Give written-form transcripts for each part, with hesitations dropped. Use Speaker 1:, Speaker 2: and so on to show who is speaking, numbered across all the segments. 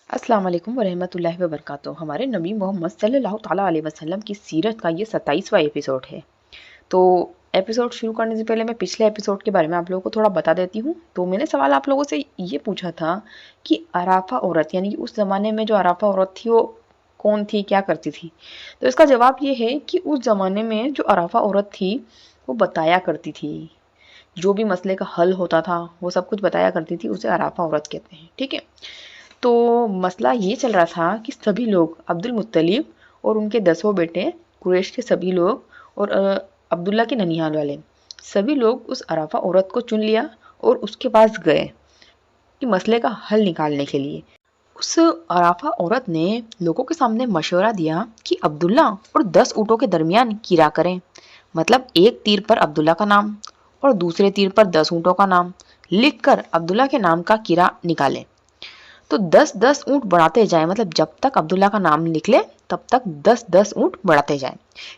Speaker 1: अस्सलाम वालेकुम वरहमतुल्लाहि वबरकातुहू। हमारे नबी मोहम्मद सल्लल्लाहु ताला अलैहि वसल्लम की सीरत का ये 27वां एपिसोड है। तो एपिसोड शुरू करने से पहले मैं पिछले एपिसोड के बारे में आप लोगों को थोड़ा बता देती हूँ। तो मैंने सवाल आप लोगों से ये पूछा था कि अराफा औरत यानी कि उस ज़माने में जो अराफा औरत थी वो कौन थी, क्या करती थी। तो इसका जवाब ये है कि उस ज़माने में जो अराफा औरत थी वो बताया करती थी, जो भी मसले का हल होता था वो सब कुछ बताया करती थी, उसे अराफा औरत कहते हैं। ठीक है। तो मसला ये चल रहा था कि सभी लोग, अब्दुल मुत्तलिब और उनके 10 बेटे, कुरैश के सभी लोग और अब्दुल्ला के ननिहाल वाले, सभी लोग उस अराफा औरत को चुन लिया और उसके पास गए कि मसले का हल निकालने के लिए। उस अराफा औरत ने लोगों के सामने मशवरा दिया कि अब्दुल्ला और 10 ऊँटों के दरमियान किरा करें। मतलब एक तीर पर अब्दुल्ला का नाम और दूसरे तीर पर 10 ऊँटों का नाम लिखकर अब्दुल्ला के नाम का किरा निकालें। तो 10-10 ऊँट बढ़ाते जाएं, मतलब जब तक अब्दुल्ला का नाम निकले तब तक 10-10 ऊँट बढ़ाते जाएं,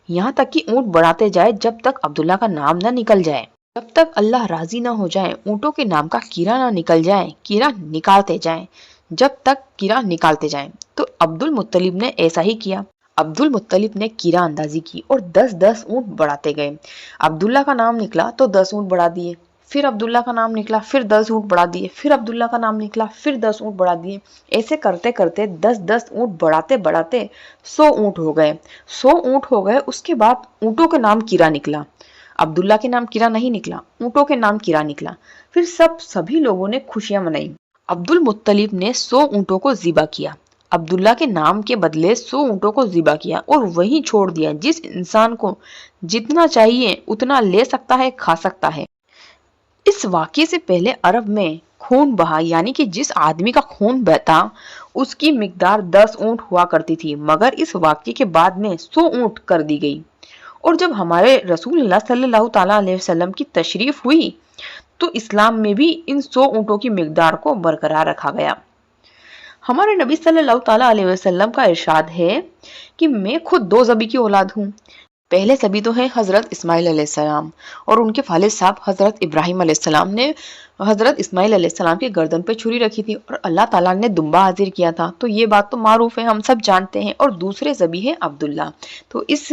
Speaker 1: यहाँ तक कि ऊँट बढ़ाते जाए जब तक अब्दुल्ला का नाम न निकल जाए। जब तक अल्लाह राजी न हो जाए, ऊँटों के नाम का कीरा न निकल जाए, कीरा निकालते जाएं, जब तक कीरा निकालते जाएं। तो अब्दुल मुत्तलिब ने ऐसा ही किया। अब्दुल मुत्तलिब ने कीरा अंदाजी की और 10-10 ऊँट बढ़ाते गए। अब्दुल्ला का नाम निकला तो 10 ऊँट बढ़ा दिए, फिर अब्दुल्ला का नाम निकला, फिर 10 ऊँट बढ़ा दिए, फिर अब्दुल्ला का नाम निकला, फिर 10 ऊँट बढ़ा दिए। ऐसे करते करते 10-10 ऊँट बढ़ाते बढ़ाते 100 ऊँट हो गए। 100 ऊँट हो गए, उसके बाद ऊँटों के नाम कीरा निकला। अब्दुल्ला के नाम कीरा नहीं निकला, ऊँटों के नाम कीरा निकला। फिर सभी लोगों ने खुशियां मनाई। अब्दुल मुत्तलिब ने 100 ऊँटों को ज़िबा किया, अब्दुल्ला के नाम के बदले 100 ऊँटों को ज़िबा किया और वहीं छोड़ दिया। जिस इंसान को जितना चाहिए उतना ले सकता है, खा सकता है। इस वाक़ये से पहले अरब में खून बहा, यानी कि जिस आदमी का खून बहता उसकी मिकदार 10 ऊँट हुआ करती थी, मगर इस वाक़ये के बाद में 100 ऊँट कर दी गई। और जब हमारे रसूलुल्लाह सल्लल्लाहु ताला अलैहि वसल्लम की तशरीफ हुई तो इस्लाम में भी इन 100 ऊँटों की मिकदार को बरकरार रखा गया। हमारे नबी सल्लल्लाहु ताला अलैहि वसल्लम का इरशाद है कि मैं खुद 2 ज़बी की औलाद हूँ। पहले सभी तो है हज़रत इस्माइल अलैहिस्सलाम और उनके वालिद साहब हज़रत इब्राहिम अलैहिस्सलाम ने हज़रत इस्माइल अलैहिस्सलाम की गर्दन पे छुरी रखी थी और अल्लाह ताला ने दुम्बा हाजिर किया था। तो ये बात तो मारूफ है, हम सब जानते हैं। और दूसरे ज़बी है अब्दुल्ला। तो इस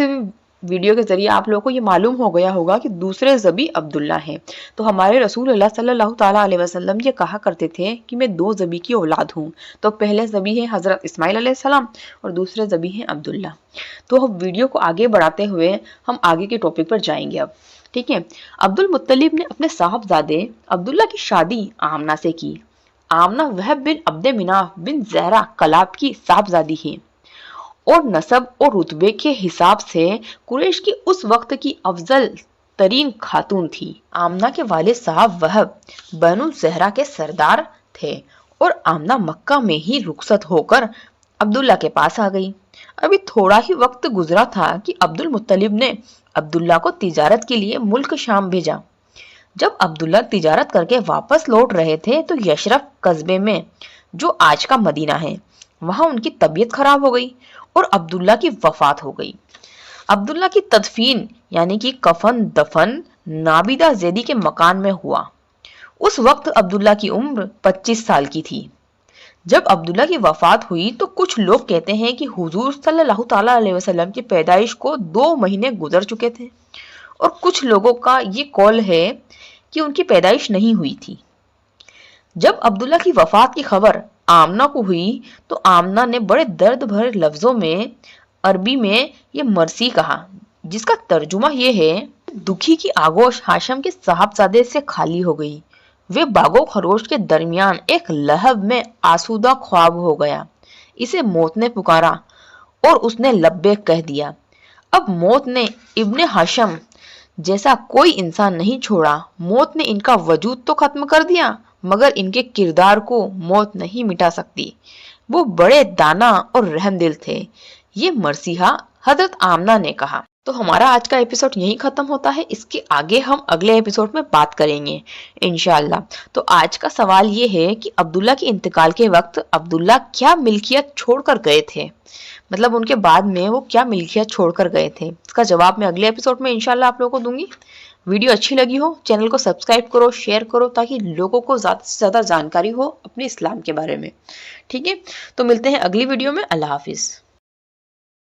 Speaker 1: वीडियो के जरिए आप लोगों को ये मालूम हो गया होगा कि दूसरे ज़बी अब्दुल्ला है। तो हमारे रसूलुल्लाह सल्लल्लाहु ताला अलैहि वसल्लम ये कहा करते थे कि मैं 2 ज़बी की औलाद हूँ। तो पहले ज़बी है हज़रत इस्माइल अलैहिस्सलाम और दूसरे ज़बी है अब्दुल्ला। तो हम वीडियो को आगे बढ़ाते हुए हम आगे के टॉपिक पर जाएंगे अब। ठीक है। अब्दुल मुत्तलिब ने अपने साहबजादे अब्दुल्ला की शादी आमना से की। आमना वहब बिन अब्दे मिनाफ बिन ज़हरा कलाब की साहबजादी है और नसब और रुतबे के हिसाब से कुरैश की उस वक्त की अफजल तरीन खातून थी। आमना के वालिद साहब वहब बनु ज़हरा के सरदार थे और आमना मक्का में ही रुखसत होकर अब्दुल्ला के पास आ गई। अभी थोड़ा ही वक्त गुजरा था कि अब्दुल मुत्तलिब ने अब्दुल्ला को तिजारत के लिए मुल्क शाम भेजा। जब अब्दुल्ला तिजारत करके वापस लौट रहे थे तो यशरफ कस्बे में, जो आज का मदीना है, वहां उनकी तबीयत खराब हो गई और अब्दुल्ला की वफात हो गई। अब्दुल्ला की तदफीन यानी कि कफन दफन नाबिदा जैदी के मकान में हुआ। उस वक्त अब्दुल्ला की उम्र 25 साल की थी। जब अब्दुल्ला की वफात हुई तो कुछ लोग कहते हैं कि हुजूर सल्लल्लाहु ताला अलैहि वसल्लम की पैदाइश को 2 महीने गुजर चुके थे और कुछ लोगों का ये कौल है कि उनकी पैदाइश नहीं हुई थी। जब अब्दुल्ला की वफात की खबर आमना को हुई तो आमना ने बड़े दर्द भरे लफ्जों में अरबी में ये मरसी कहा, जिसका तर्जुमा ये है, दुखी की आगोश हाशम के साहबजादे से खाली हो गई। वे बागो खरोश के दरमियान एक लहब में आसूदा ख्वाब हो गया। इसे मौत ने पुकारा और उसने लब्बैक कह दिया। अब मौत ने इब्ने हाशम जैसा कोई इंसान नहीं छोड़ा। मौत ने इनका वजूद तो खत्म कर दिया मगर इनके किरदार को मौत नहीं मिटा सकती। वो बड़े दाना और रहमदिल थे, ये मरसीहा हजरत आमना ने कहा। तो हमारा आज का एपिसोड यहीं खत्म होता है। इसके आगे हम अगले एपिसोड में बात करेंगे इंशाल्लाह। तो आज का सवाल ये है कि अब्दुल्ला के इंतकाल के वक्त अब्दुल्ला क्या मिल्कियत छोड़कर गए थे, मतलब उनके बाद में वो क्या मिल्कियत छोड़कर गए थे। इसका जवाब मैं अगले एपिसोड में इंशाल्लाह आप लोगों को दूंगी। वीडियो अच्छी लगी हो चैनल को सब्सक्राइब करो, शेयर करो ताकि लोगों को ज़्यादा से ज़्यादा जानकारी हो अपने इस्लाम के बारे में। ठीक है, तो मिलते हैं अगली वीडियो में। अल्लाह हाफिज़।